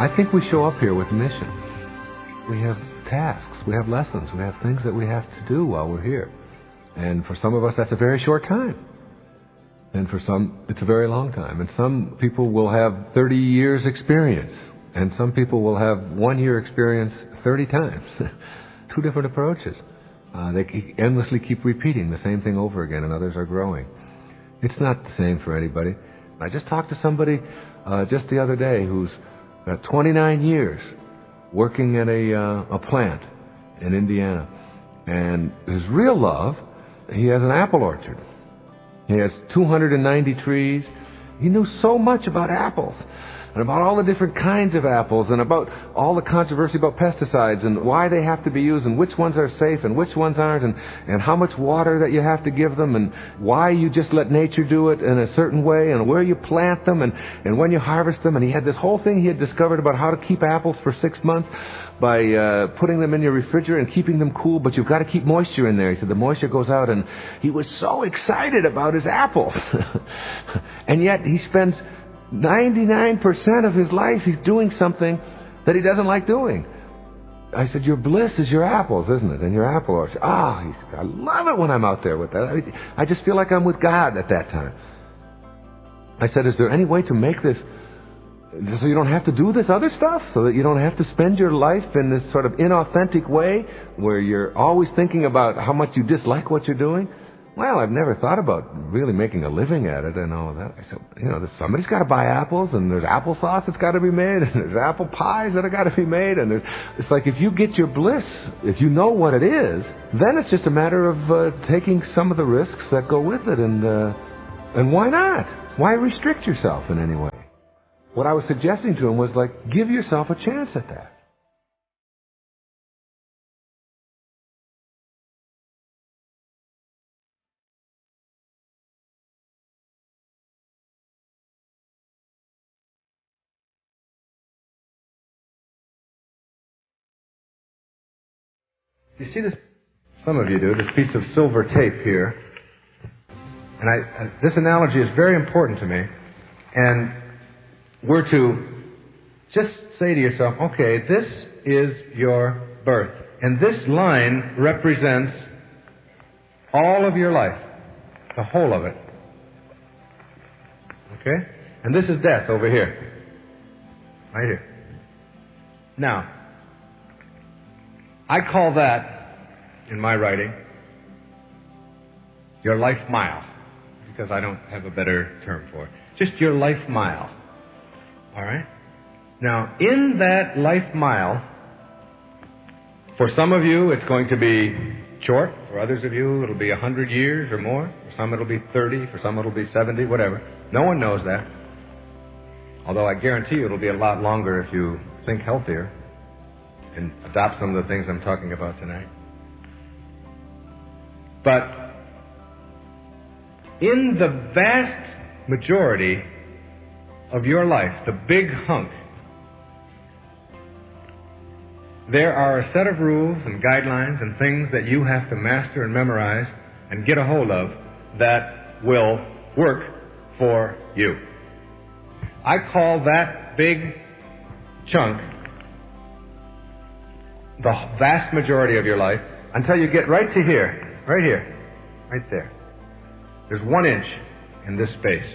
I think we show up here with missions. We have tasks, we have lessons, we have things that we have to do while we're here. And for some of us, that's a very short time. And for some, it's a very long time. And some people will have 30 years experience. And some people will have 1 year experience 30 times. Two different approaches. They endlessly keep repeating the same thing over again, and others are growing. It's not the same for anybody. I just talked to somebody just the other day who's got 29 years working at a plant in Indiana. And his real love, he has an apple orchard. He has 290 trees. He knew so much about apples and about all the different kinds of apples and about all the controversy about pesticides and why they have to be used and which ones are safe and which ones aren't and how much water that you have to give them and why you just let nature do it in a certain way and where you plant them and when you harvest them. And he had this whole thing he had discovered about how to keep apples for 6 months by putting them in your refrigerator and keeping them cool, but you've got to keep moisture in there. He said the moisture goes out, and he was so excited about his apples. And yet he spends 99% of his life he's doing something that he doesn't like doing. I said, your bliss is your apples, isn't it? And your apple orchard. I love it when I'm out there with that. I just feel like I'm with God at that time. I said, is there any way to make this so you don't have to do this other stuff, so that you don't have to spend your life in this sort of inauthentic way where you're always thinking about how much you dislike what you're doing? Well, I've never thought about really making a living at it and all that. I said, somebody's got to buy apples, and there's applesauce that's got to be made, and there's apple pies that have got to be made, and it's like if you get your bliss, if you know what it is, then it's just a matter of taking some of the risks that go with it, and why not? Why restrict yourself in any way? What I was suggesting to him was give yourself a chance at that. You see this, some of you do, this piece of silver tape here. And this analogy is very important to me. And we're to just say to yourself, okay, this is your birth. And this line represents all of your life, the whole of it. Okay? And this is death over here. Right here. Now, I call that, in my writing, your life mile, because I don't have a better term for it. Just your life mile. All right? Now, in that life mile, for some of you, it's going to be short. For others of you, it'll be 100 years or more. For some, it'll be 30. For some, it'll be 70, whatever. No one knows that. Although I guarantee you it'll be a lot longer if you think healthier and adopt some of the things I'm talking about tonight. But in the vast majority of your life, the big hunk, there are a set of rules and guidelines and things that you have to master and memorize and get a hold of that will work for you. I call that big chunk the vast majority of your life until you get right to here, right here, right there. There's 1 inch in this space.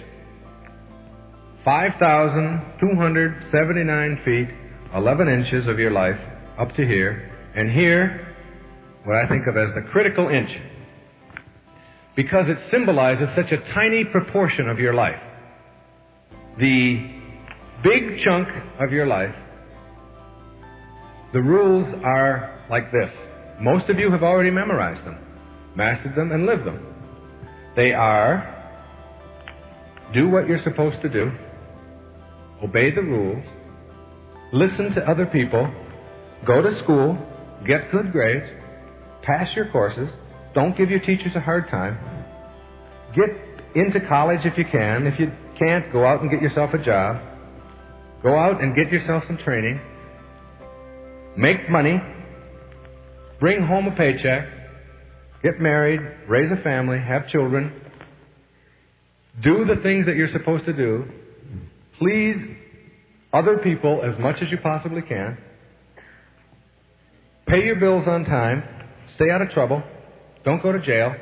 5,279 feet, 11 inches of your life up to here, and here, what I think of as the critical inch, because it symbolizes such a tiny proportion of your life. The big chunk of your life, the rules are like this. Most of you have already memorized them, mastered them, and lived them. They are: do what you're supposed to do, obey the rules, listen to other people, go to school, get good grades, pass your courses, don't give your teachers a hard time, get into college if you can. If you can't, go out and get yourself a job. Go out and get yourself some training. Make money. Bring home a paycheck. Get married. Raise a family. Have children. Do the things that you're supposed to do. Please other people as much as you possibly can. Pay your bills on time. Stay out of trouble. Don't go to jail.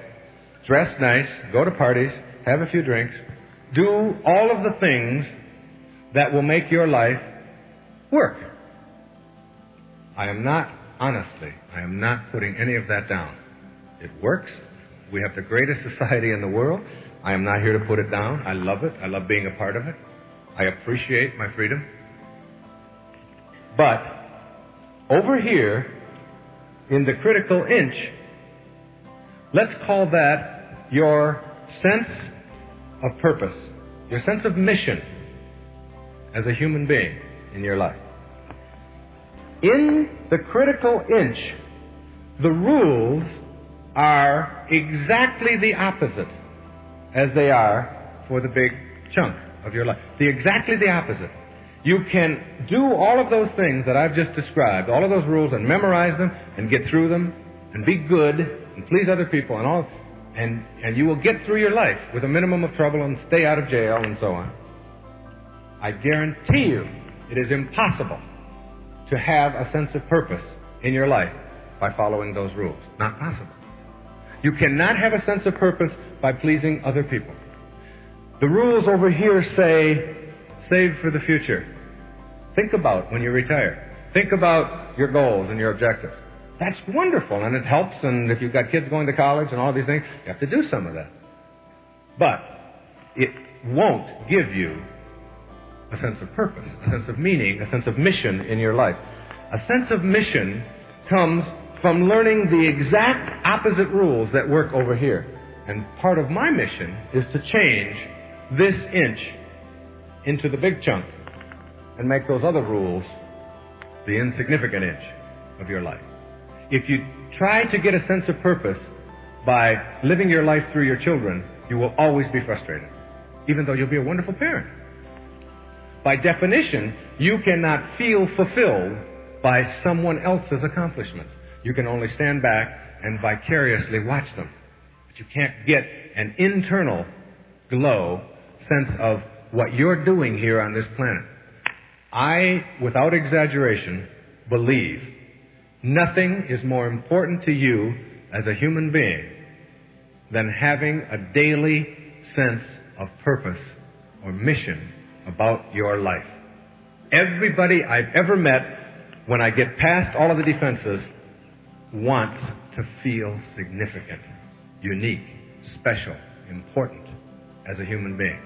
Dress nice. Go to parties. Have a few drinks. Do all of the things that will make your life work. I am not putting any of that down. It works. We have the greatest society in the world. I am not here to put it down. I love it. I love being a part of it. I appreciate my freedom. But over here, in the critical inch, let's call that your sense of purpose, your sense of mission as a human being in your life. In the critical inch, the rules are exactly the opposite as they are for the big chunk of your life. Exactly the opposite. You can do all of those things that I've just described, all of those rules, and memorize them and get through them and be good and please other people and all, and you will get through your life with a minimum of trouble and stay out of jail and so on. I guarantee you it is impossible to have a sense of purpose in your life by following those rules. Not possible. You cannot have a sense of purpose by pleasing other people. The rules over here say, save for the future. Think about when you retire. Think about your goals and your objectives. That's wonderful, and it helps, and if you've got kids going to college and all these things, you have to do some of that. But it won't give you a sense of purpose, a sense of meaning, a sense of mission in your life. A sense of mission comes from learning the exact opposite rules that work over here. And part of my mission is to change this inch into the big chunk and make those other rules the insignificant inch of your life. If you try to get a sense of purpose by living your life through your children, you will always be frustrated, even though you'll be a wonderful parent. By definition, you cannot feel fulfilled by someone else's accomplishments. You can only stand back and vicariously watch them. But you can't get an internal glow sense of what you're doing here on this planet. I, without exaggeration, believe nothing is more important to you as a human being than having a daily sense of purpose or mission about your life. Everybody I've ever met, when I get past all of the defenses, wants to feel significant, unique, special, important as a human being.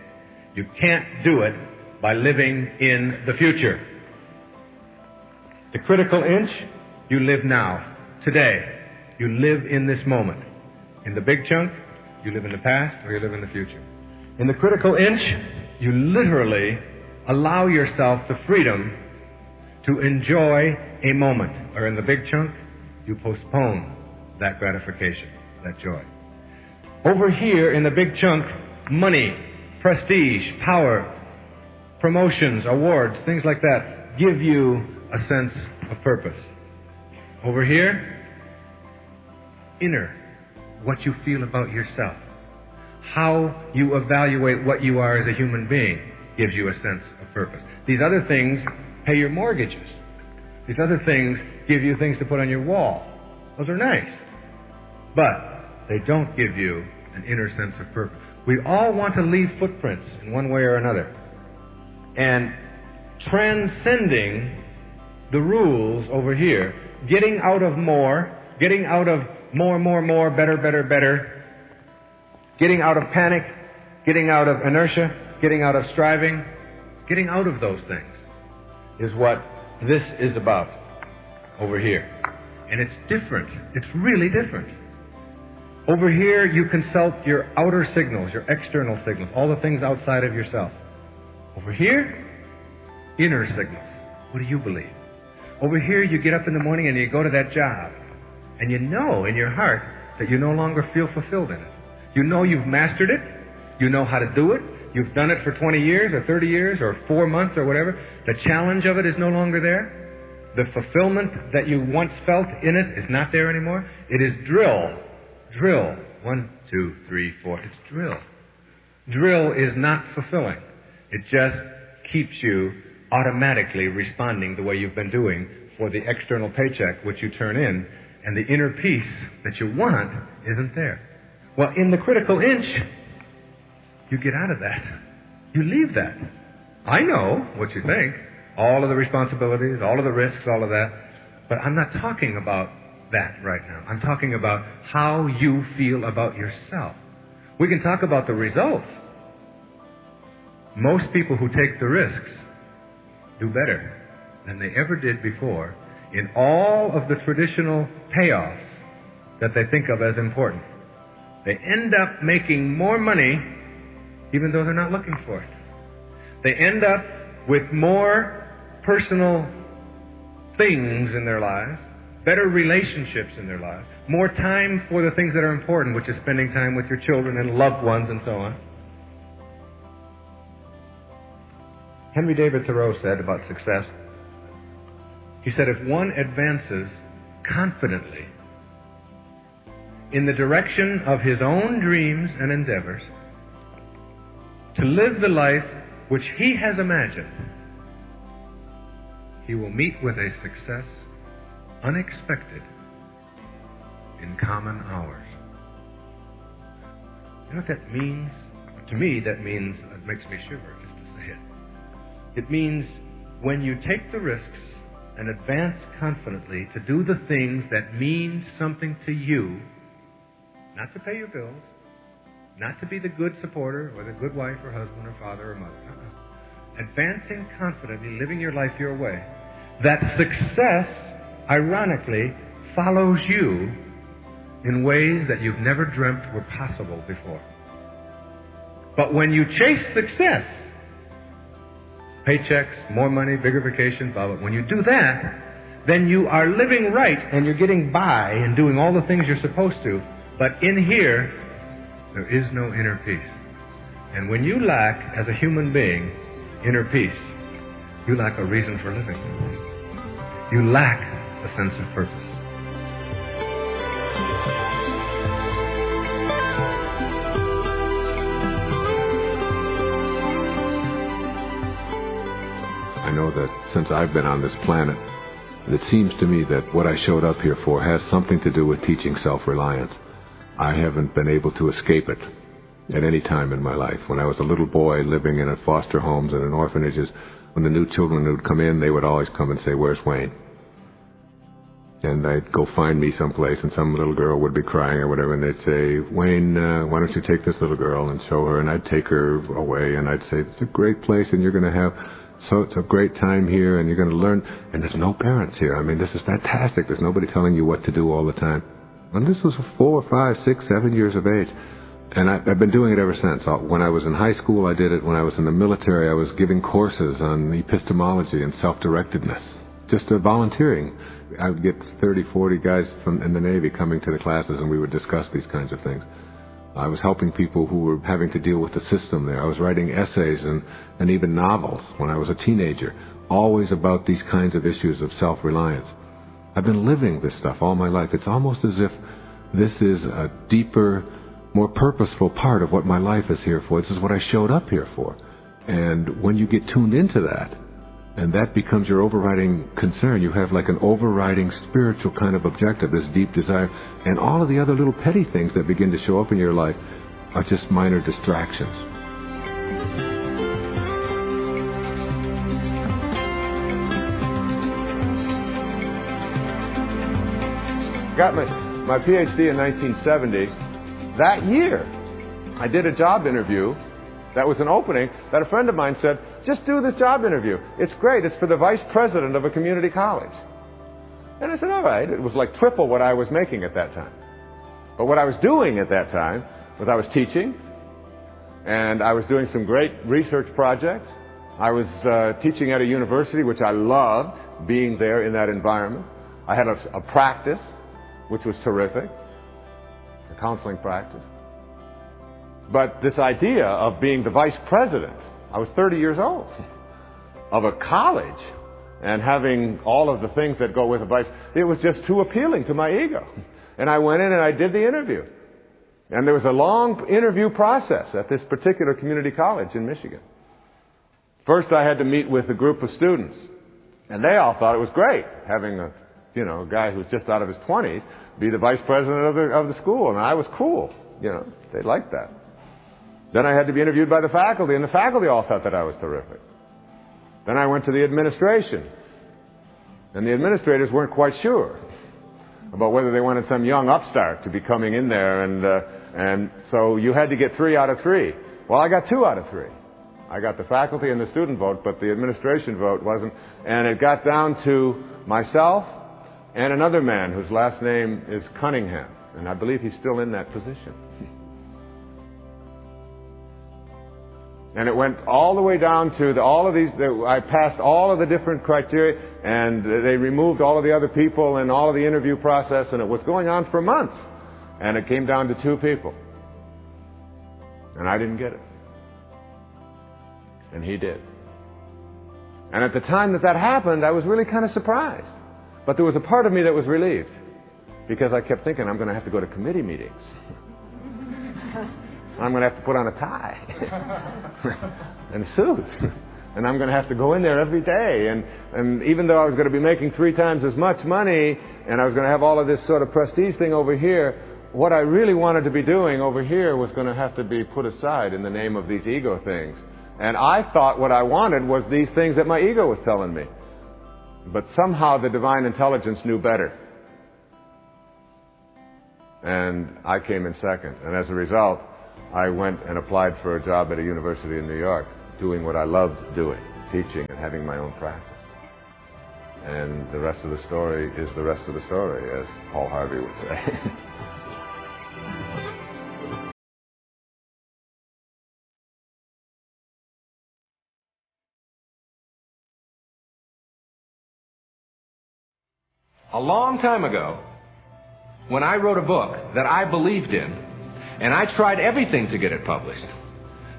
You can't do it by living in the future. The critical inch, you live now, today. You live in this moment. In the big chunk, you live in the past or you live in the future. In the critical inch, you literally allow yourself the freedom to enjoy a moment. Or in the big chunk, you postpone that gratification, that joy. Over here in the big chunk, money, prestige, power, promotions, awards, things like that give you a sense of purpose. Over here, inner, what you feel about yourself. How you evaluate what you are as a human being gives you a sense of purpose. These other things pay your mortgages. These other things give you things to put on your wall. Those are nice. But they don't give you an inner sense of purpose. We all want to leave footprints in one way or another. And transcending the rules over here, getting out of more, better, getting out of panic, getting out of inertia, getting out of striving, getting out of those things is what this is about over here. And it's different. It's really different. Over here, you consult your outer signals, your external signals, all the things outside of yourself. Over here, inner signals. What do you believe? Over here, you get up in the morning and you go to that job, and you know in your heart that you no longer feel fulfilled in it. You know you've mastered it. You know how to do it. You've done it for 20 years or 30 years or 4 months or whatever. The challenge of it is no longer there. The fulfillment that you once felt in it is not there anymore. It is drill. 1, 2, 3, 4. It's drill. Drill is not fulfilling. It just keeps you automatically responding the way you've been doing for the external paycheck which you turn in, and the inner peace that you want isn't there. Well, in the critical inch, you get out of that. You leave that. I know what you think, all of the responsibilities, all of the risks, all of that, but I'm not talking about that right now. I'm talking about how you feel about yourself. We can talk about the results. Most people who take the risks do better than they ever did before in all of the traditional payoffs that they think of as important. They end up making more money even though they're not looking for it. They end up with more personal things in their lives, better relationships in their lives, more time for the things that are important, which is spending time with your children and loved ones and so on. Henry David Thoreau said about success, he said, if one advances confidently in the direction of his own dreams and endeavors to live the life which he has imagined, he will meet with a success unexpected in common hours. You know what that means? To me, that means, it makes me shiver just to say it. It means when you take the risks and advance confidently to do the things that mean something to you, not to pay your bills, not to be the good supporter or the good wife or husband or father or mother. Advancing confidently, living your life your way, that success, ironically, follows you in ways that you've never dreamt were possible before. But when you chase success, paychecks, more money, bigger vacation, blah, blah, when you do that, then you are living right and you're getting by and doing all the things you're supposed to. But in here, there is no inner peace. And when you lack, as a human being, inner peace, you lack a reason for living. You lack a sense of purpose. I know that since I've been on this planet, it seems to me that what I showed up here for has something to do with teaching self-reliance. I haven't been able to escape it at any time in my life. When I was a little boy living in foster homes and in orphanages, when the new children would come in, they would always come and say, "Where's Wayne?" And I'd go find me someplace, and some little girl would be crying or whatever, and they'd say, "Wayne, why don't you take this little girl and show her?" And I'd take her away, and I'd say, "It's a great place, and you're going to have it's a great time here, and you're going to learn." And there's no parents here. I mean, this is fantastic. There's nobody telling you what to do all the time. And this was 4, 5, 6, 7 years of age. And I've been doing it ever since. When I was in high school, I did it. When I was in the military, I was giving courses on epistemology and self-directedness, just volunteering. I would get 30, 40 guys in the Navy coming to the classes, and we would discuss these kinds of things. I was helping people who were having to deal with the system there. I was writing essays and even novels when I was a teenager, always about these kinds of issues of self-reliance. I've been living this stuff all my life. It's almost as if this is a deeper, more purposeful part of what my life is here for. This is what I showed up here for. And when you get tuned into that, and that becomes your overriding concern, you have like an overriding spiritual kind of objective, this deep desire, and all of the other little petty things that begin to show up in your life are just minor distractions. Got my PhD in 1970. That year, I did a job interview. That was an opening that a friend of mine said, "Just do this job interview. It's great. It's for the vice president of a community college." And I said, all right. It was like triple what I was making at that time. But what I was doing at that time was I was teaching, and I was doing some great research projects. I was teaching at a university, which I loved, being there in that environment. I had a practice, which was terrific, a counseling practice. But this idea of being the vice president, I was 30 years old, of a college, and having all of the things that go with a vice, it was just too appealing to my ego. And I went in and I did the interview. And there was a long interview process at this particular community college in Michigan. First I had to meet with a group of students, and they all thought it was great having a guy who's just out of his 20s be the vice president of the school, and I was cool. They liked that. Then I had to be interviewed by the faculty, and the faculty all thought that I was terrific. Then I went to the administration, and the administrators weren't quite sure about whether they wanted some young upstart to be coming in there, and so you had to get 3 out of 3. Well, I got 2 out of 3. I got the faculty and the student vote, but the administration vote wasn't, and it got down to myself and another man whose last name is Cunningham, and I believe he's still in that position. And it went all the way down to I passed all of the different criteria, and they removed all of the other people and all of the interview process, and it was going on for months. And it came down to 2 people. And I didn't get it. And he did. And at the time that happened, I was really kind of surprised. But there was a part of me that was relieved, because I kept thinking, I'm going to have to go to committee meetings. I'm going to have to put on a tie and a suit. And I'm going to have to go in there every day. And even though I was going to be making 3 times as much money, and I was going to have all of this sort of prestige thing over here, what I really wanted to be doing over here was going to have to be put aside in the name of these ego things. And I thought what I wanted was these things that my ego was telling me. But somehow the divine intelligence knew better. And I came in second. And as a result, I went and applied for a job at a university in New York, doing what I loved doing, teaching and having my own practice. And the rest of the story is the rest of the story, as Paul Harvey would say. A long time ago, when I wrote a book that I believed in, and I tried everything to get it published,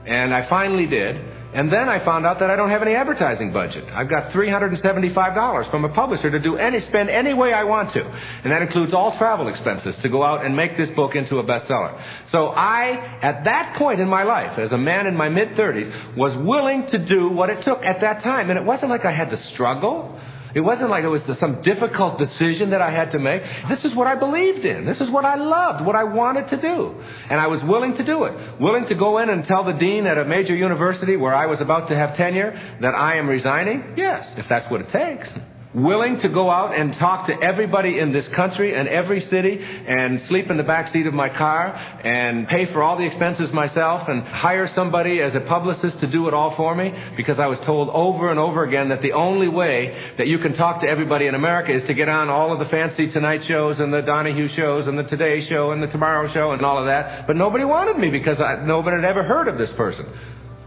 and I finally did, and then I found out that I don't have any advertising budget. I've got $375 from a publisher to spend any way I want to, and that includes all travel expenses to go out and make this book into a bestseller. So I, at that point in my life, as a man in my mid-30s, was willing to do what it took at that time, and it wasn't like I had to struggle. It wasn't like it was some difficult decision that I had to make. This is what I believed in. This is what I loved, what I wanted to do. And I was willing to do it. Willing to go in and tell the dean at a major university where I was about to have tenure that I am resigning? Yes, if that's what it takes. Willing to go out and talk to everybody in this country and every city and sleep in the back seat of my car and pay for all the expenses myself and hire somebody as a publicist to do it all for me, because I was told over and over again that the only way that you can talk to everybody in America is to get on all of the fancy Tonight shows and the Donahue shows and the Today show and the Tomorrow show and all of that. But nobody wanted me because nobody had ever heard of this person.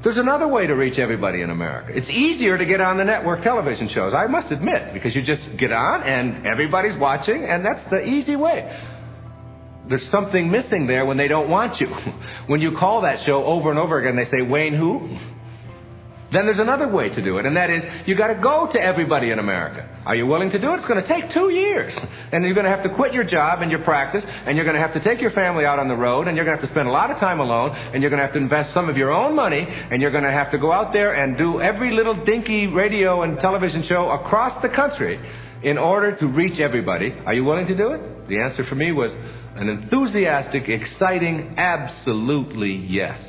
There's another way to reach everybody in America. It's easier to get on the network television shows, I must admit, because you just get on and everybody's watching, and that's the easy way. There's something missing there when they don't want you. When you call that show over and over again, they say, Wayne who? Then there's another way to do it, and that is, you got to go to everybody in America. Are you willing to do it? It's going to take 2 years. And you're going to have to quit your job and your practice, and you're going to have to take your family out on the road, and you're going to have to spend a lot of time alone, and you're going to have to invest some of your own money, and you're going to have to go out there and do every little dinky radio and television show across the country in order to reach everybody. Are you willing to do it? The answer for me was an enthusiastic, exciting, absolutely yes.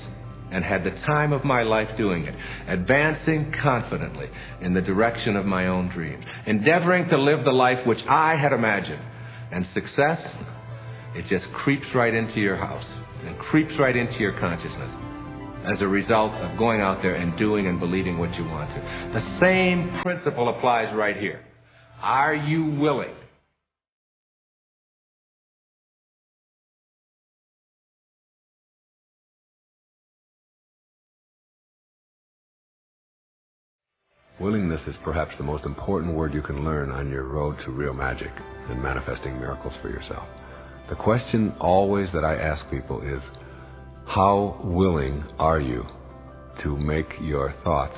And had the time of my life doing it, advancing confidently in the direction of my own dreams, endeavoring to live the life which I had imagined. And success, it just creeps right into your house and creeps right into your consciousness as a result of going out there and doing and believing what you want to. The same principle applies right here. Are you willing? Willingness is perhaps the most important word you can learn on your road to real magic and manifesting miracles for yourself. The question always that I ask people is, how willing are you to make your thoughts,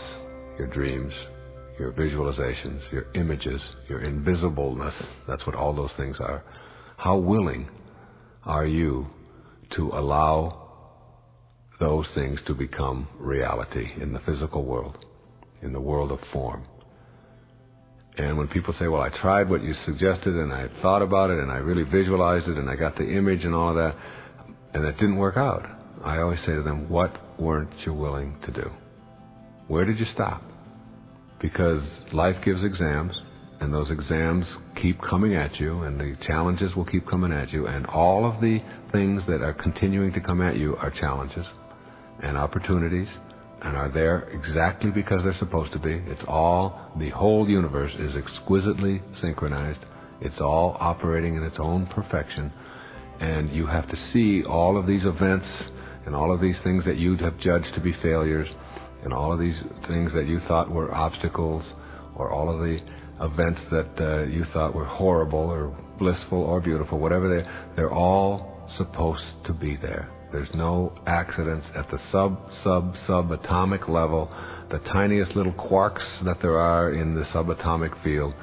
your dreams, your visualizations, your images, your invisibleness, that's what all those things are, how willing are you to allow those things to become reality in the physical world? in the world of form. And when people say, well, I tried what you suggested and I thought about it and I really visualized it and I got the image and all of that, and it didn't work out, I always say to them, what weren't you willing to do? Where did you stop? Because life gives exams, and those exams keep coming at you, and the challenges will keep coming at you, and all of the things that are continuing to come at you are challenges and opportunities, and are there exactly because they're supposed to be. It's all, the whole universe is exquisitely synchronized. It's all operating in its own perfection, and you have to see all of these events and all of these things that you'd have judged to be failures, and all of these things that you thought were obstacles, or all of the events that you thought were horrible or blissful or beautiful, whatever they're all supposed to be there. There's no accidents at the subatomic level, the tiniest little quarks that there are in the subatomic field.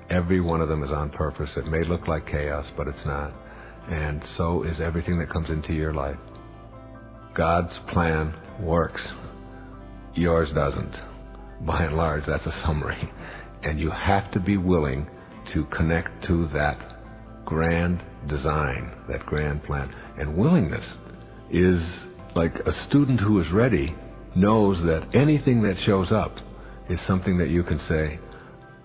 Every one of them is on purpose. It may look like chaos, but it's not. And so is everything that comes into your life. God's plan works. Yours doesn't. By and large, that's a summary. And you have to be willing to connect to that grand design, that grand plan. And willingness is like a student who is ready knows that anything that shows up is something that you can say,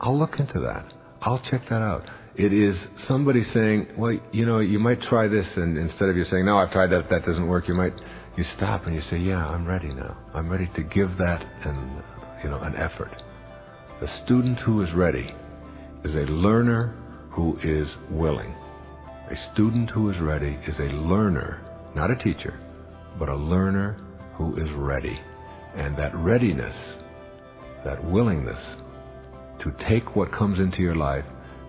I'll look into that. I'll check that out. It is somebody saying, well, you might try this, and instead of you saying, no, I've tried that, that doesn't work, you stop and you say, yeah, I'm ready now. I'm ready to give that an effort. The student who is ready is a learner who is willing. A student who is ready is a learner, not a teacher, but a learner who is ready. And that readiness, that willingness to take what comes into your life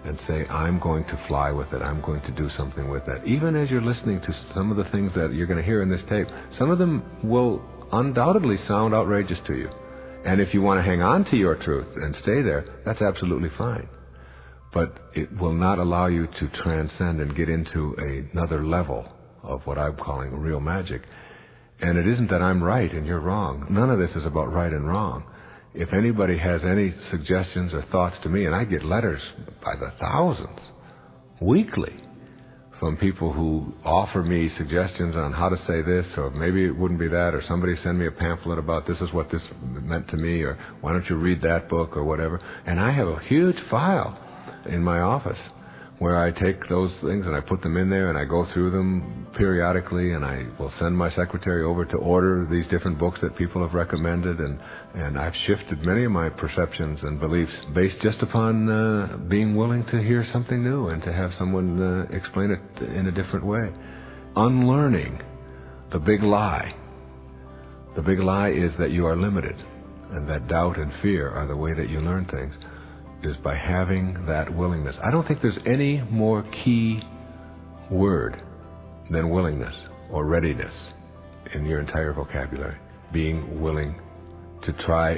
and say, I'm going to fly with it, I'm going to do something with that. Even as you're listening to some of the things that you're going to hear in this tape, some of them will undoubtedly sound outrageous to you. And if you want to hang on to your truth and stay there, that's absolutely fine. But it will not allow you to transcend and get into another level of what I'm calling real magic. And it isn't that I'm right and you're wrong. None of this is about right and wrong. If anybody has any suggestions or thoughts to me, and I get letters by the thousands weekly from people who offer me suggestions on how to say this, or maybe it wouldn't be that, or somebody send me a pamphlet about this is what this meant to me, or why don't you read that book, or whatever. And I have a huge file in my office where I take those things and I put them in there and I go through them periodically, and I will send my secretary over to order these different books that people have recommended, and I've shifted many of my perceptions and beliefs based just upon being willing to hear something new and to have someone explain it in a different way. Unlearning the big lie. The big lie is that you are limited, and that doubt and fear are the way that you learn things, is by having that willingness. I don't think there's any more key word than willingness or readiness in your entire vocabulary. Being willing to try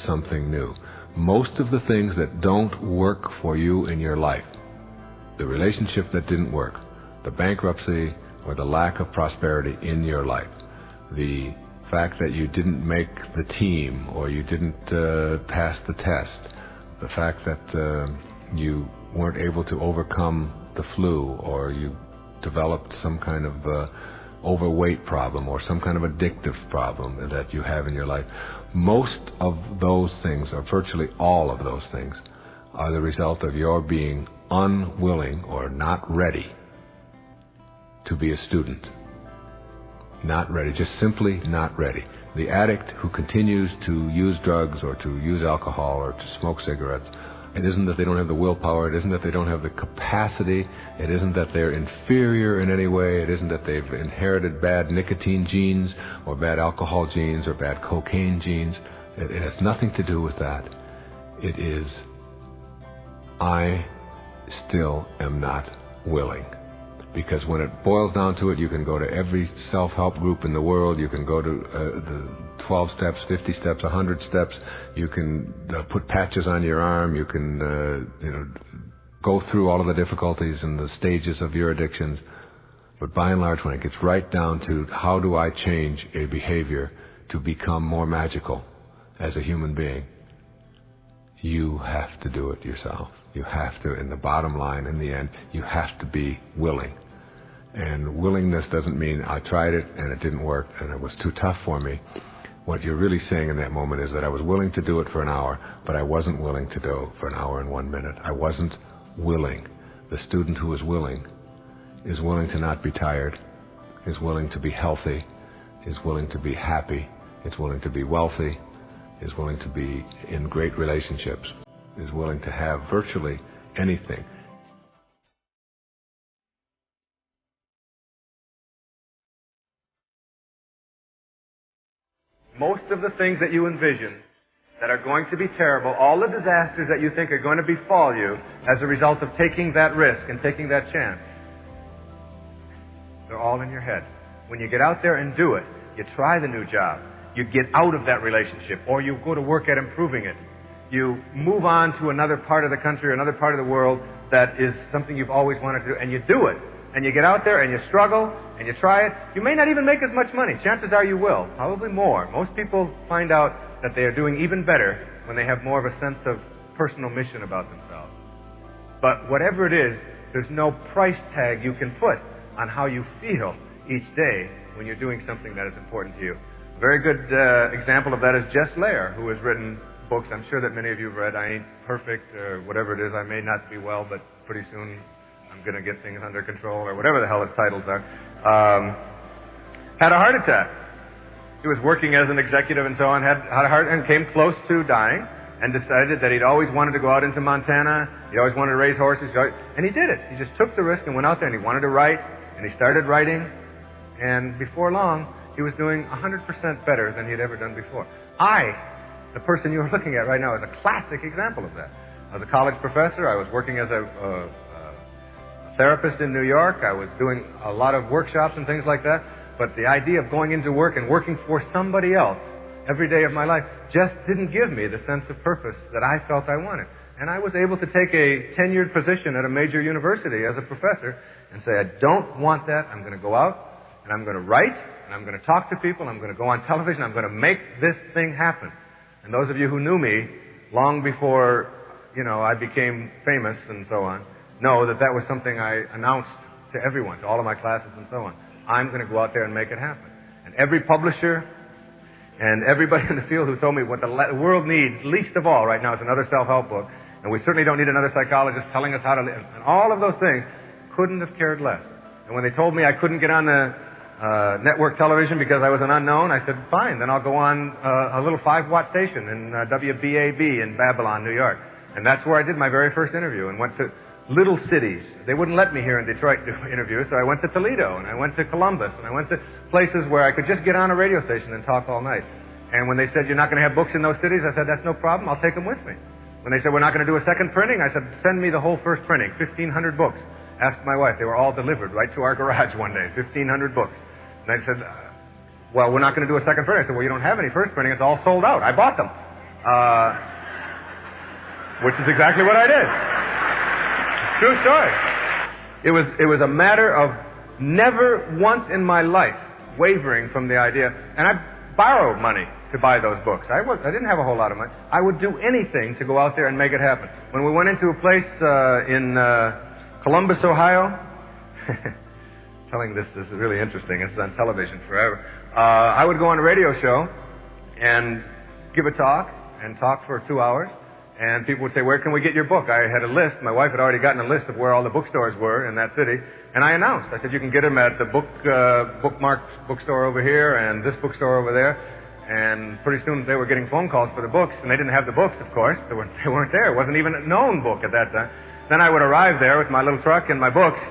something new. Most of the things that don't work for you in your life, the relationship that didn't work, the bankruptcy or the lack of prosperity in your life, the fact that you didn't make the team or you didn't pass the test, the fact that you weren't able to overcome the flu, or you developed some kind of overweight problem or some kind of addictive problem that you have in your life. Most of those things, or virtually all of those things, are the result of your being unwilling or not ready to be a student. Not ready, just simply not ready. The addict who continues to use drugs or to use alcohol or to smoke cigarettes, it isn't that they don't have the willpower, it isn't that they don't have the capacity, it isn't that they're inferior in any way, it isn't that they've inherited bad nicotine genes or bad alcohol genes or bad cocaine genes. It has nothing to do with that. It is, I still am not willing. Because when it boils down to it, you can go to every self-help group in the world, you can go to the 12 steps, 50 steps, 100 steps, you can put patches on your arm, you can go through all of the difficulties and the stages of your addictions. But by and large, when it gets right down to how do I change a behavior to become more magical as a human being, you have to do it yourself. You have to, in the bottom line, in the end, you have to be willing. And willingness doesn't mean I tried it and it didn't work and it was too tough for me. What you're really saying in that moment is that I was willing to do it for an hour, but I wasn't willing to do it for an hour and 1 minute. I wasn't willing. The student who is willing to not be tired, is willing to be healthy, is willing to be happy, is willing to be wealthy, is willing to be in great relationships, is willing to have virtually anything. Most of the things that you envision that are going to be terrible, all the disasters that you think are going to befall you as a result of taking that risk and taking that chance, they're all in your head. When you get out there and do it, you try the new job, you get out of that relationship, or you go to work at improving it. You move on to another part of the country or another part of the world that is something you've always wanted to do, and you do it. And you get out there and you struggle and you try it. You may not even make as much money. Chances are you will. Probably more. Most people find out that they are doing even better when they have more of a sense of personal mission about themselves. But whatever it is, there's no price tag you can put on how you feel each day when you're doing something that is important to you. A very good example of that is Jess Lair, who has written books I'm sure that many of you have read. I Ain't Perfect, or whatever it is. I may not be well, but pretty soon I'm going to get things under control, or whatever the hell its titles are. Had a heart attack. He was working as an executive and so on, had a heart and came close to dying, and decided that he'd always wanted to go out into Montana, he always wanted to raise horses, and he did it. He just took the risk and went out there and he wanted to write, and he started writing, and before long, he was doing 100% better than he'd ever done before. The person you're looking at right now, is a classic example of that. I was a college professor, I was working as a therapist in New York. I was doing a lot of workshops and things like that. But the idea of going into work and working for somebody else every day of my life just didn't give me the sense of purpose that I felt I wanted. And I was able to take a tenured position at a major university as a professor and say, I don't want that. I'm going to go out and I'm going to write and I'm going to talk to people. I'm going to go on television. I'm going to make this thing happen. And those of you who knew me long before, I became famous and so on, know that that was something I announced to everyone, to all of my classes and so on. I'm going to go out there and make it happen. And every publisher and everybody in the field who told me what the world needs least of all right now is another self-help book, and we certainly don't need another psychologist telling us how to live, and all of those things, couldn't have cared less. And when they told me I couldn't get on the network television because I was an unknown, I said, fine, then I'll go on a little 5-watt station in WBAB in Babylon, New York. And that's where I did my very first interview and went to little cities. They wouldn't let me here in Detroit do interviews, so I went to Toledo, and I went to Columbus, and I went to places where I could just get on a radio station and talk all night. And when they said, you're not going to have books in those cities, I said, that's no problem, I'll take them with me. When they said, we're not going to do a second printing, I said, send me the whole first printing, 1,500 books. Asked my wife, they were all delivered right to our garage one day, 1,500 books. And I said, well, we're not going to do a second printing. I said, well, you don't have any first printing, it's all sold out. I bought them. Which is exactly what I did. True story. It was a matter of never once in my life wavering from the idea. And I borrowed money to buy those books. I didn't have a whole lot of money. I would do anything to go out there and make it happen. When we went into a place in Columbus, Ohio, telling this is really interesting. It's on television forever. I would go on a radio show and give a talk and talk for 2 hours. And people would say, where can we get your book? I had a list. My wife had already gotten a list of where all the bookstores were in that city. And I announced. I said, you can get them at the Bookmarks bookstore over here and this bookstore over there. And pretty soon they were getting phone calls for the books. And they didn't have the books, of course. They weren't there. It wasn't even a known book at that time. Then I would arrive there with my little truck and my books.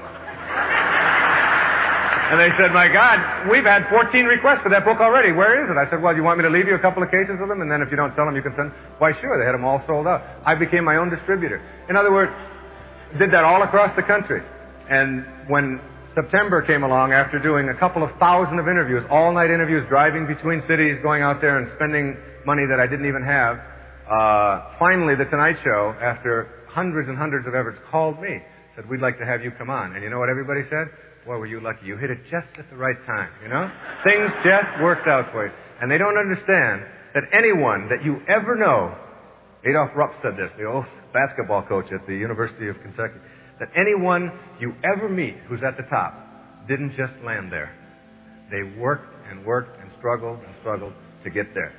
And they said, my God, we've had 14 requests for that book already. Where is it? I said, well, you want me to leave you a couple of cases of them? And then if you don't sell them, you can send. Why, sure. They had them all sold out. I became my own distributor. In other words, did that all across the country. And when September came along, after doing a couple of thousand of interviews, all-night interviews, driving between cities, going out there and spending money that I didn't even have, finally The Tonight Show, after hundreds and hundreds of efforts, called me. Said, we'd like to have you come on. And you know what everybody said? Boy, were you lucky. You hit it just at the right time, Things just worked out for you. And they don't understand that anyone that you ever know Adolph Rupp said this, the old basketball coach at the University of Kentucky, that anyone you ever meet who's at the top didn't just land there. They worked and worked and struggled to get there.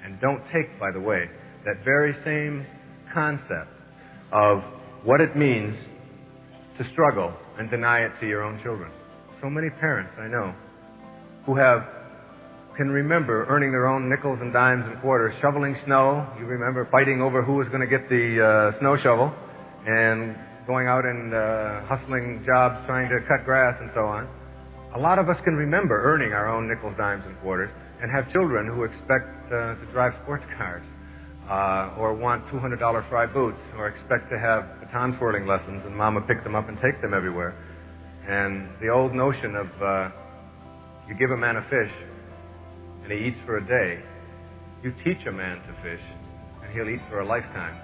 And don't take, by the way, that very same concept of what it means to struggle and deny it to your own children. So many parents I know who can remember earning their own nickels and dimes and quarters, shoveling snow. You remember fighting over who was going to get the snow shovel, and going out and hustling jobs, trying to cut grass and so on. A lot of us can remember earning our own nickels, dimes, and quarters, and have children who expect to drive sports cars, or want $200 fry boots, or expect to have baton twirling lessons, and Mama pick them up and take them everywhere. And the old notion of you give a man a fish, and he eats for a day. You teach a man to fish, and he'll eat for a lifetime.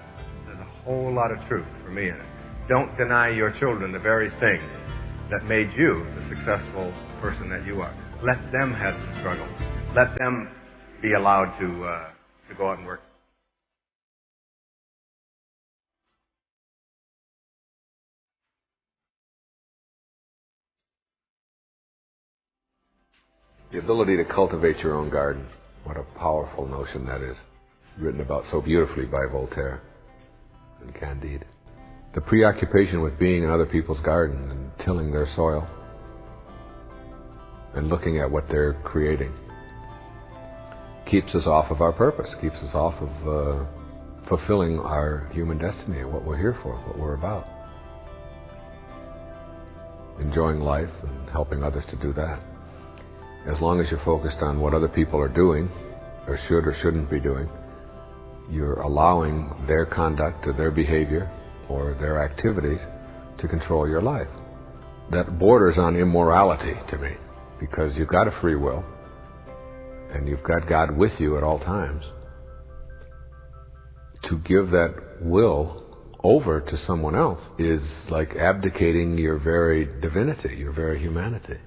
There's a whole lot of truth for me in it. Don't deny your children the very thing that made you the successful person that you are. Let them have the struggle. Let them be allowed to go out and work. The ability to cultivate your own garden. What a powerful notion that is. Written about so beautifully by Voltaire and Candide. The preoccupation with being in other people's gardens and tilling their soil and looking at what they're creating keeps us off of our purpose, keeps us off of fulfilling our human destiny, what we're here for, what we're about. Enjoying life and helping others to do that. As long as you're focused on what other people are doing, or should or shouldn't be doing, you're allowing their conduct or their behavior or their activities to control your life. That borders on immorality to me, because you've got a free will, and you've got God with you at all times. To give that will over to someone else is like abdicating your very divinity, your very humanity.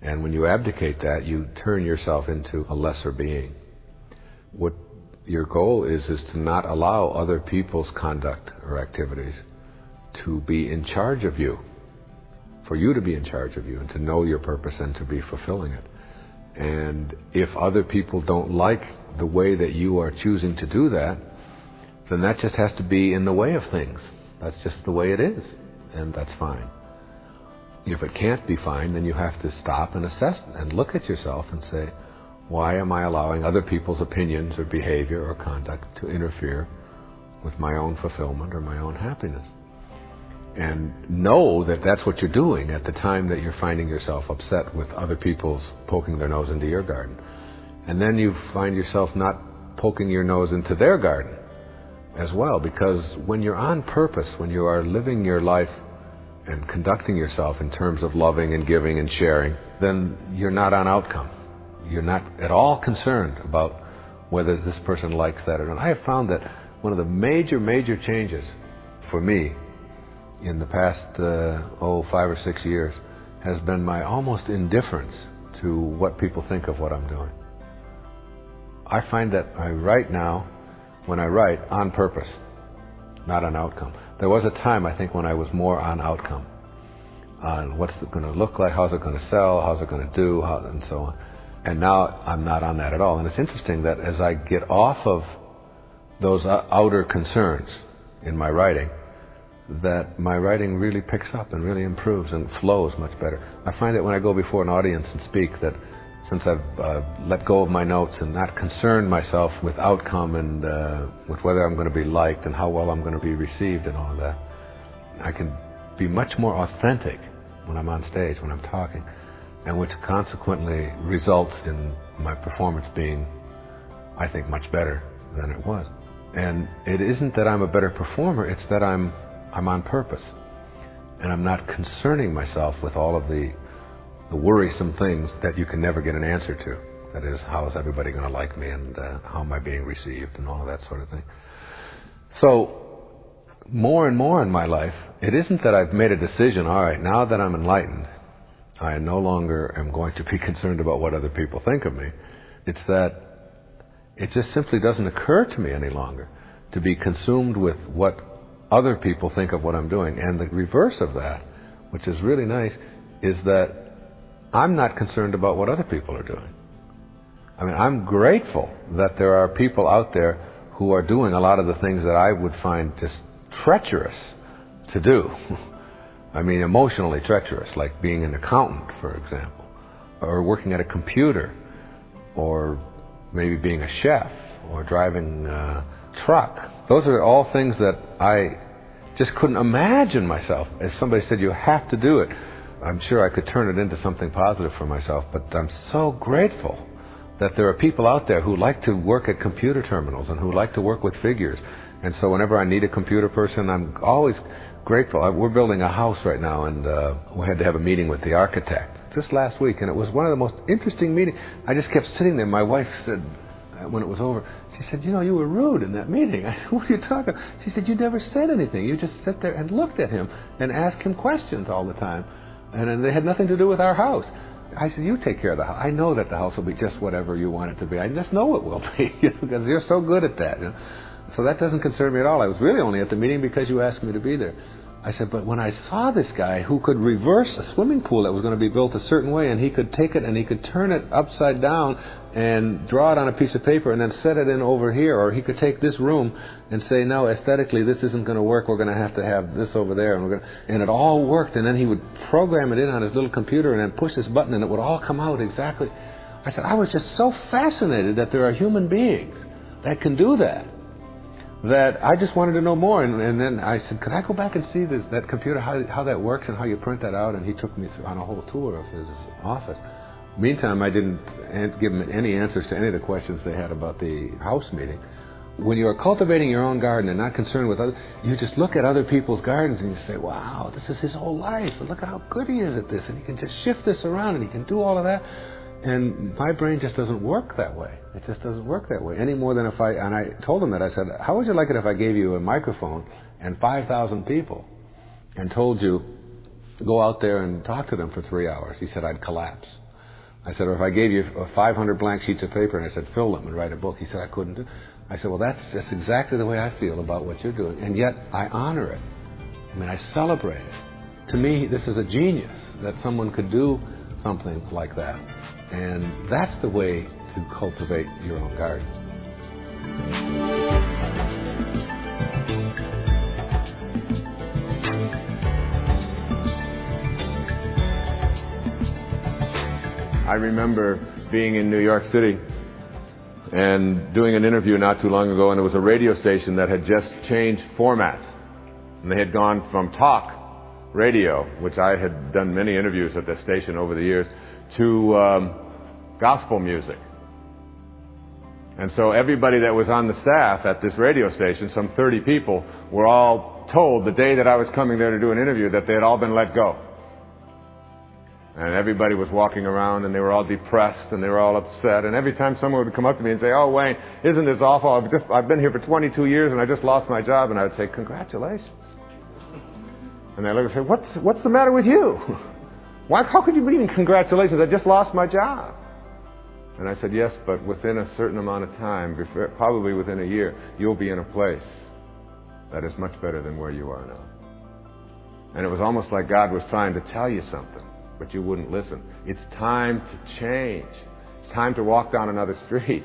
And when you abdicate that, you turn yourself into a lesser being. What your goal is to not allow other people's conduct or activities to be in charge of you, for you to be in charge of you and to know your purpose and to be fulfilling it. And if other people don't like the way that you are choosing to do that, then that just has to be in the way of things. That's just the way it is, and that's fine. If it can't be fine, then you have to stop and assess and look at yourself and say, why am I allowing other people's opinions or behavior or conduct to interfere with my own fulfillment or my own happiness? And know that that's what you're doing at the time that you're finding yourself upset with other people's poking their nose into your garden. And then you find yourself not poking your nose into their garden as well, because when you're on purpose, when you are living your life and conducting yourself in terms of loving and giving and sharing, then you're not on outcome. You're not at all concerned about whether this person likes that or not. I have found that one of the major changes for me in the past 5 or 6 years has been my almost indifference to what people think of what I'm doing. I find that I write now, when I write, on purpose, not on outcome. There was a time, I think, when I was more on outcome, on what's it going to look like, how's it going to sell, how's it going to do, and so on. And now I'm not on that at all. And it's interesting that as I get off of those outer concerns in my writing, that my writing really picks up and really improves and flows much better. I find that when I go before an audience and speak, that since I've let go of my notes and not concerned myself with outcome and with whether I'm going to be liked and how well I'm going to be received and all of that, I can be much more authentic when I'm on stage, when I'm talking, and which consequently results in my performance being, I think, much better than it was. And it isn't that I'm a better performer, it's that I'm on purpose. And I'm not concerning myself with all of the worrisome things that you can never get an answer to. That is, how is everybody going to like me, and how am I being received, and all of that sort of thing. So, more and more in my life, it isn't that I've made a decision, all right, now that I'm enlightened, I no longer am going to be concerned about what other people think of me. It's that it just simply doesn't occur to me any longer to be consumed with what other people think of what I'm doing. And the reverse of that, which is really nice, is that I'm not concerned about what other people are doing. I mean, I'm grateful that there are people out there who are doing a lot of the things that I would find just treacherous to do. I mean, emotionally treacherous, like being an accountant, for example, or working at a computer, or maybe being a chef, or driving a truck. Those are all things that I just couldn't imagine myself. If somebody said, you have to do it, I'm sure I could turn it into something positive for myself, but I'm so grateful that there are people out there who like to work at computer terminals and who like to work with figures. And so whenever I need a computer person, I'm always grateful. We're building a house right now, and we had to have a meeting with the architect just last week, and it was one of the most interesting meetings. I just kept sitting there. My wife said, when it was over, she said, you know, you were rude in that meeting. I said, what are you talking about? She said, you never said anything. You just sat there and looked at him and asked him questions all the time. And they had nothing to do with our house. I said, you take care of the house. I know that the house will be just whatever you want it to be. I just know it will be, because you're so good at that. You know? So that doesn't concern me at all. I was really only at the meeting because you asked me to be there. I said, but when I saw this guy who could reverse a swimming pool that was going to be built a certain way, and he could take it and he could turn it upside down and draw it on a piece of paper and then set it in over here, or he could take this room and say, no, aesthetically this isn't going to work, we're going to have this over there, and it all worked, and then he would program it in on his little computer and then push this button and it would all come out exactly. I said, I was just so fascinated that there are human beings that can do that I just wanted to know more. And then I said, could I go back and see that computer, how that works and how you print that out? And he took me on a whole tour of his office. Meantime, I didn't give them any answers to any of the questions they had about the house meeting. When you are cultivating your own garden and not concerned with others, you just look at other people's gardens and you say, wow, this is his whole life. Look at how good he is at this. And he can just shift this around and he can do all of that. And my brain just doesn't work that way. It just doesn't work that way any more than if and I told him that. I said, how would you like it if I gave you a microphone and 5,000 people and told you, go out there and talk to them for 3 hours? He said, I'd collapse. I said, or if I gave you 500 blank sheets of paper and I said, fill them and write a book. He said, I couldn't do it. I said, well, that's just exactly the way I feel about what you're doing. And yet, I honor it. I mean, I celebrate it. To me, this is a genius that someone could do something like that. And that's the way to cultivate your own garden. I remember being in New York City and doing an interview not too long ago, and it was a radio station that had just changed formats. And they had gone from talk radio, which I had done many interviews at that station over the years, to gospel music. And so everybody that was on the staff at this radio station, some 30 people, were all told the day that I was coming there to do an interview that they had all been let go. And everybody was walking around and they were all depressed and they were all upset. And every time someone would come up to me and say, oh, Wayne, isn't this awful? I've been here for 22 years and I just lost my job. And I would say, congratulations. And they look and say, what's the matter with you? How could you mean congratulations? I just lost my job. And I said, yes, but within a certain amount of time, probably within a year, you'll be in a place that is much better than where you are now. And it was almost like God was trying to tell you something, but you wouldn't listen. It's time to change. It's time to walk down another street.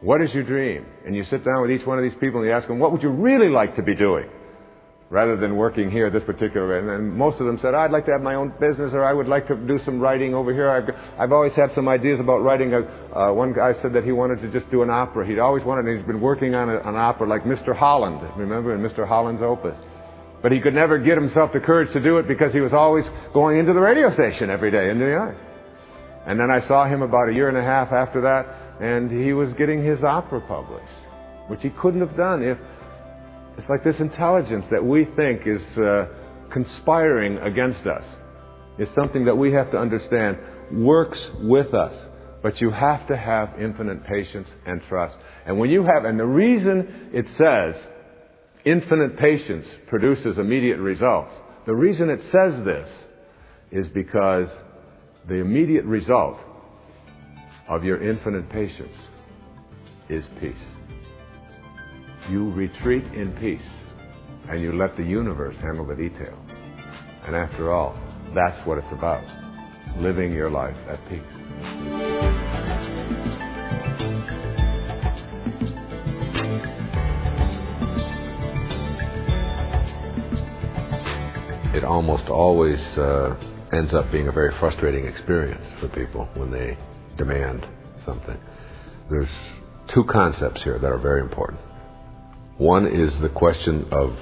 What is your dream? And you sit down with each one of these people and you ask them, what would you really like to be doing? Rather than working here this particular way. And then most of them said, I'd like to have my own business, or I would like to do some writing over here. I've always had some ideas about writing. One guy said that he wanted to just do an opera. He'd always wanted, and he's been working on an opera like Mr. Holland, remember, in Mr. Holland's Opus. But he could never get himself the courage to do it because he was always going into the radio station every day in New York. And then I saw him about a year and a half after that, and he was getting his opera published, which he couldn't have done if it's like this intelligence that we think is conspiring against us is something that we have to understand works with us. But you have to have infinite patience and trust. And when you have, and the reason it says infinite patience produces immediate results, the reason it says this is because the immediate result of your infinite patience is peace. You retreat in peace, and you let the universe handle the details. And after all, that's what it's about, living your life at peace. It almost always ends up being a very frustrating experience for people when they demand something. There's two concepts here that are very important. One is the question of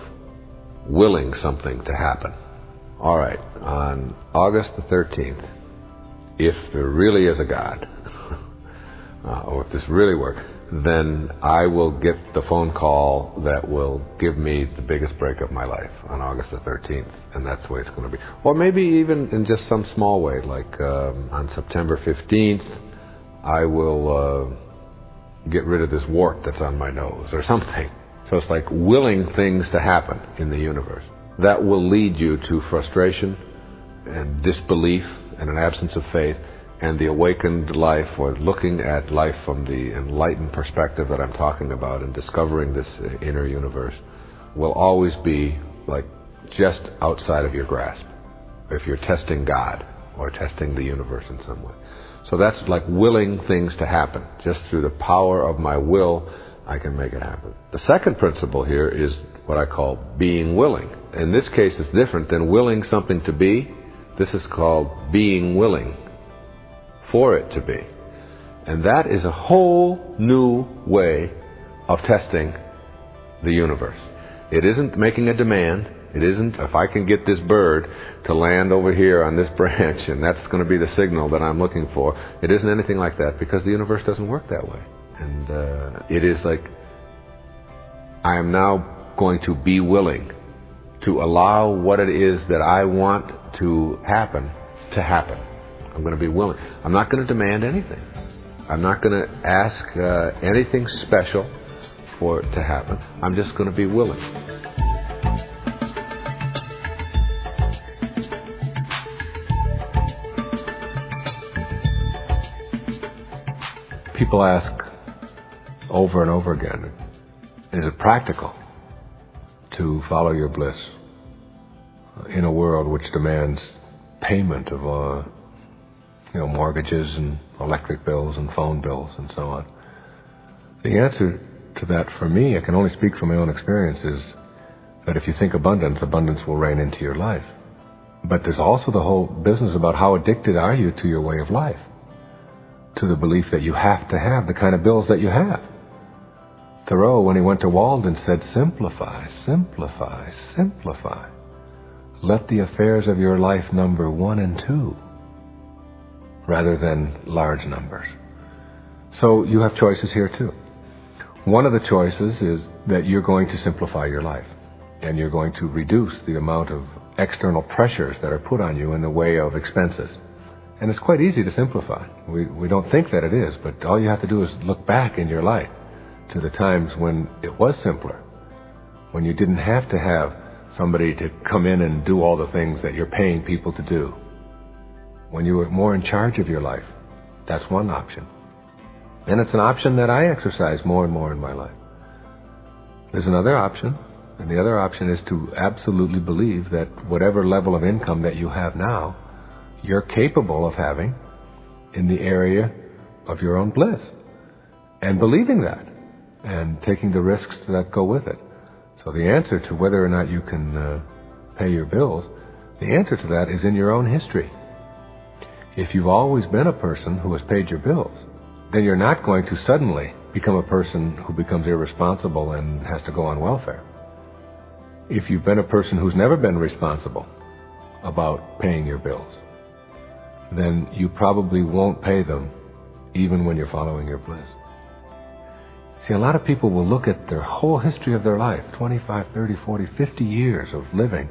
willing something to happen. All right, on August the 13th, if there really is a God, or if this really works, then I will get the phone call that will give me the biggest break of my life on August the 13th, and that's the way it's going to be. Or maybe even in just some small way, like on September 15th, I will get rid of this wart that's on my nose, or something. So it's like willing things to happen in the universe. That will lead you to frustration and disbelief and an absence of faith, and the awakened life, or looking at life from the enlightened perspective that I'm talking about and discovering this inner universe, will always be like just outside of your grasp if you're testing God or testing the universe in some way. So that's like willing things to happen. Just through the power of my will, I can make it happen. The second principle here is what I call being willing. In this case, it's different than willing something to be. This is called being willing for it to be. And that is a whole new way of testing the universe. It isn't making a demand. It isn't, if I can get this bird to land over here on this branch and that's going to be the signal that I'm looking for. It isn't anything like that, because the universe doesn't work that way. And it is like, I am now going to be willing to allow what it is that I want to happen. I'm going to be willing. I'm not going to demand anything. I'm not going to ask anything special for it to happen. I'm just going to be willing. People ask over and over again, is it practical to follow your bliss in a world which demands payment of mortgages and electric bills and phone bills and so on? The answer to that, for me, I can only speak from my own experience, is that if you think abundance, abundance will reign into your life. But there's also the whole business about how addicted are you to your way of life, to the belief that you have to have the kind of bills that you have. Thoreau, when he went to Walden, said, simplify, simplify, simplify. Let the affairs of your life number 1 and 2, rather than large numbers. So you have choices here too. One of the choices is that you're going to simplify your life, and you're going to reduce the amount of external pressures that are put on you in the way of expenses. And it's quite easy to simplify. We don't think that it is, but all you have to do is look back in your life to the times when it was simpler, when you didn't have to have somebody to come in and do all the things that you're paying people to do. When you were more in charge of your life, that's one option. And it's an option that I exercise more and more in my life. There's another option, and the other option is to absolutely believe that whatever level of income that you have now, you're capable of having in the area of your own bliss. And believing that, and taking the risks that go with it. So the answer to whether or not you can pay your bills, the answer to that is in your own history. If you've always been a person who has paid your bills, then you're not going to suddenly become a person who becomes irresponsible and has to go on welfare. If you've been a person who's never been responsible about paying your bills, then you probably won't pay them even when you're following your bliss. See, a lot of people will look at their whole history of their life, 25, 30, 40, 50 years of living,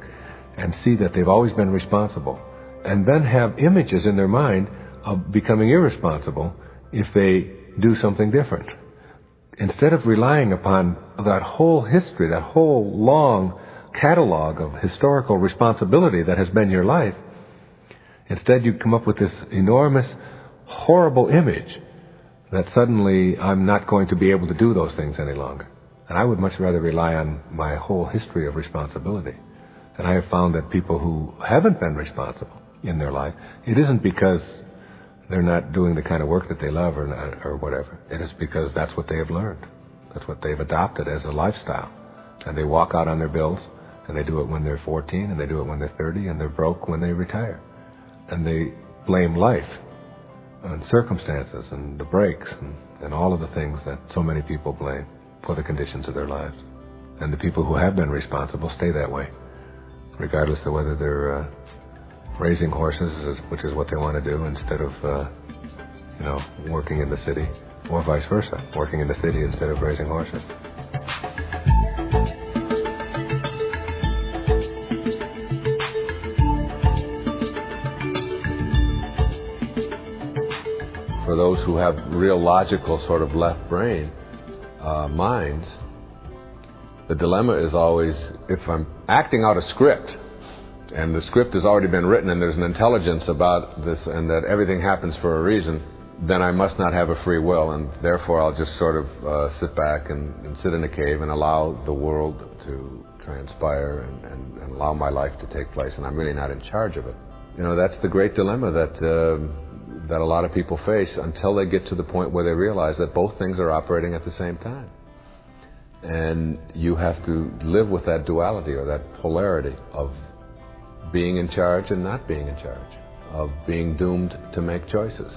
and see that they've always been responsible, and then have images in their mind of becoming irresponsible if they do something different. Instead of relying upon that whole history, that whole long catalog of historical responsibility that has been your life, instead you come up with this enormous, horrible image that suddenly I'm not going to be able to do those things any longer. And I would much rather rely on my whole history of responsibility. And I have found that people who haven't been responsible in their life, it isn't because they're not doing the kind of work that they love or whatever. It is because that's what they have learned. That's what they've adopted as a lifestyle. And they walk out on their bills, and they do it when they're 14, and they do it when they're 30, and they're broke when they retire. And they blame life and circumstances and the breaks and all of the things that so many people blame for the conditions of their lives. And the people who have been responsible stay that way, regardless of whether they're raising horses, which is what they want to do, instead of, working in the city, or vice versa, working in the city instead of raising horses. For those who have real logical sort of left brain minds, the dilemma is always, if I'm acting out a script, and the script has already been written and there's an intelligence about this and that everything happens for a reason, then I must not have a free will, and therefore I'll just sort of sit back and sit in a cave and allow the world to transpire and allow my life to take place, and I'm really not in charge of it. That's the great dilemma that a lot of people face until they get to the point where they realize that both things are operating at the same time. And you have to live with that duality or that polarity of being in charge and not being in charge, of being doomed to make choices.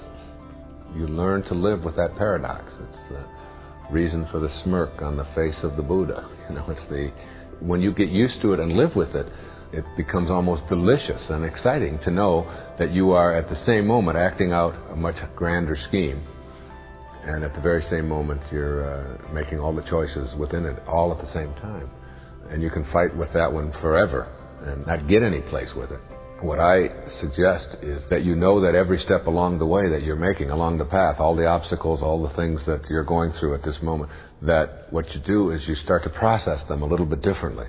You learn to live with that paradox. It's the reason for the smirk on the face of the Buddha. When you get used to it and live with it, it becomes almost delicious and exciting to know that you are at the same moment acting out a much grander scheme, and at the very same moment you're making all the choices within it all at the same time. And you can fight with that one forever and not get any place with it. What I suggest is that you know that every step along the way that you're making, along the path, all the obstacles, all the things that you're going through at this moment, that what you do is you start to process them a little bit differently.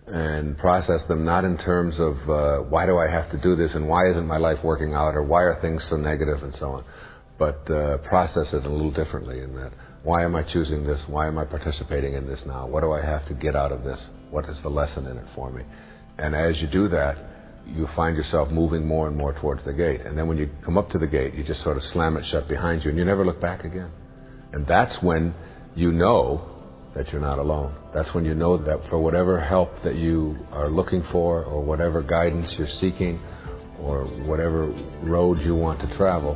And process them not in terms of why do I have to do this and why isn't my life working out or why are things so negative and so on, but process it a little differently in that, why am I choosing this? Why am I participating in this now? What do I have to get out of this? What is the lesson in it for me? And as you do that, you find yourself moving more and more towards the gate. And then when you come up to the gate, you just sort of slam it shut behind you and you never look back again. And that's when you know that you're not alone. That's when you know that for whatever help that you are looking for, or whatever guidance you're seeking, or whatever road you want to travel,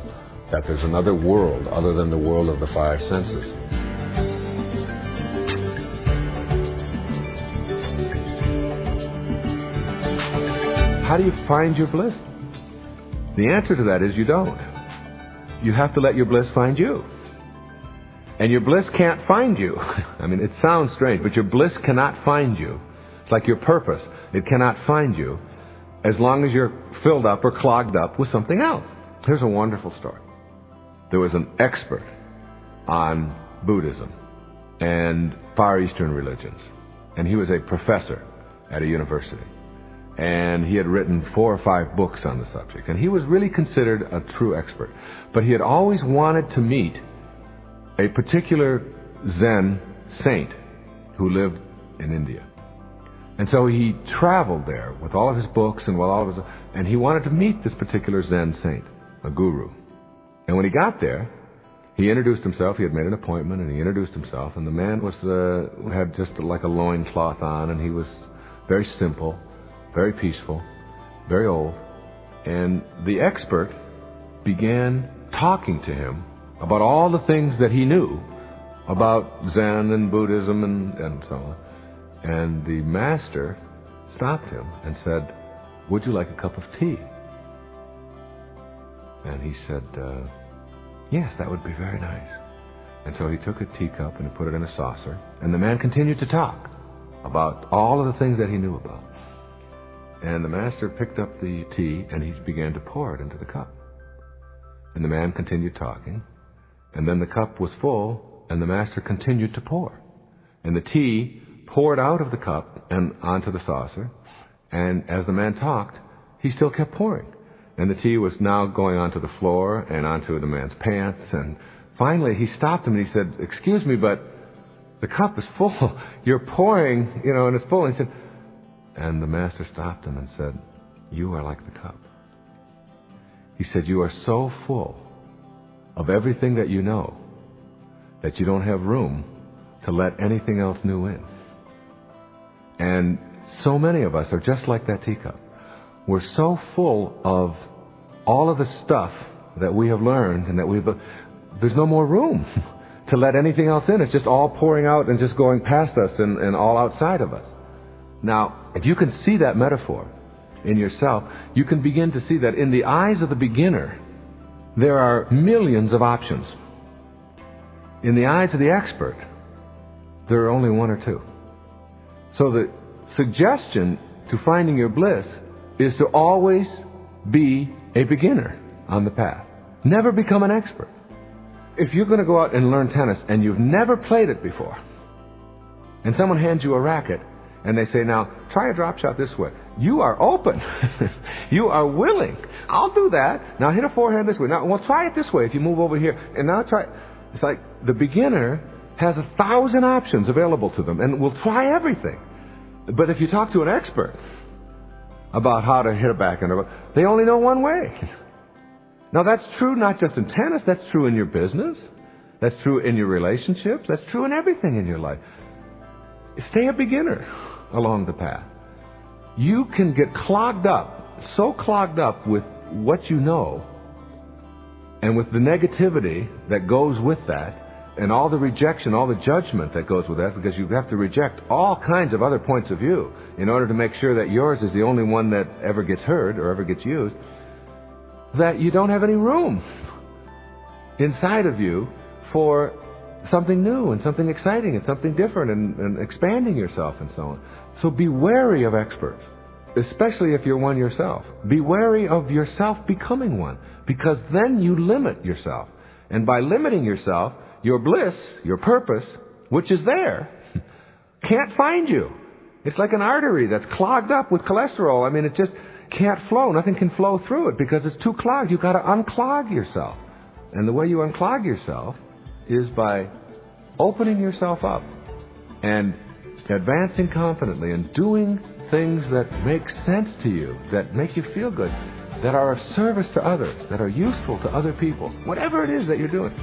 that there's another world other than the world of the five senses. How do you find your bliss? The answer to that is you don't. You have to let your bliss find you. And your bliss can't find you. I mean, it sounds strange, but your bliss cannot find you. It's like your purpose. It cannot find you as long as you're filled up or clogged up with something else. Here's a wonderful story. There was an expert on Buddhism and Far Eastern religions, and he was a professor at a university. And he had written 4 or 5 books on the subject, and he was really considered a true expert. But he had always wanted to meet a particular Zen saint who lived in India. And so he traveled there with all of his books and he wanted to meet this particular Zen saint, a guru. And when he got there, he introduced himself. He had made an appointment, and he introduced himself. And the man had just like a loincloth on, and he was very simple, very peaceful, very old. And the expert began talking to him about all the things that he knew about Zen and Buddhism and so on. And the master stopped him and said, "Would you like a cup of tea?" And he said, "Yes, that would be very nice." And so he took a teacup and he put it in a saucer, and the man continued to talk about all of the things that he knew about. And the master picked up the tea and he began to pour it into the cup. And the man continued talking, and then the cup was full, and the master continued to pour. And the tea poured out of the cup and onto the saucer, and as the man talked, he still kept pouring. And the tea was now going onto the floor and onto the man's pants, and finally he stopped him and he said, "Excuse me, but The cup is full. You're pouring, and it's full. And the Master stopped him and said, you are like the cup. He said, you are so full of everything that you know that you don't have room to let anything else new in. And so many of us are just like that teacup. We're so full of all of the stuff that we have learned and that there's no more room to let anything else in. It's just all pouring out and just going past us and all outside of us. Now, if you can see that metaphor in yourself, you can begin to see that in the eyes of the beginner, there are millions of options. In the eyes of the expert, there are only one or two. So the suggestion to finding your bliss is to always be a beginner on the path. Never become an expert. If you're going to go out and learn tennis and you've never played it before, and someone hands you a racket and they say, now, try a drop shot this way. You are open. You are willing. I'll do that. Now hit a forehand this way. Now, well, try it this way if you move over here. And now try. It's like the beginner has 1,000 options available to them and will try everything. But if you talk to an expert about how to hit a backhand, they only know one way. Now that's true not just in tennis, that's true in your business, that's true in your relationships, that's true in everything in your life. Stay a beginner along the path. You can get clogged up, so clogged up with what you know and with the negativity that goes with that and all the rejection, all the judgment that goes with that, because you have to reject all kinds of other points of view in order to make sure that yours is the only one that ever gets heard or ever gets used, that you don't have any room inside of you for something new and something exciting and something different and expanding yourself and so on. So be wary of experts, especially if you're one yourself. Be wary of yourself becoming one, because then you limit yourself. And by limiting yourself, your bliss, your purpose, which is there, can't find you. It's like an artery that's clogged up with cholesterol. I mean, it just can't flow. Nothing can flow through it because it's too clogged. You've got to unclog yourself. And the way you unclog yourself is by opening yourself up and advancing confidently and doing things that make sense to you, that make you feel good, that are of service to others, that are useful to other people, whatever it is that you're doing.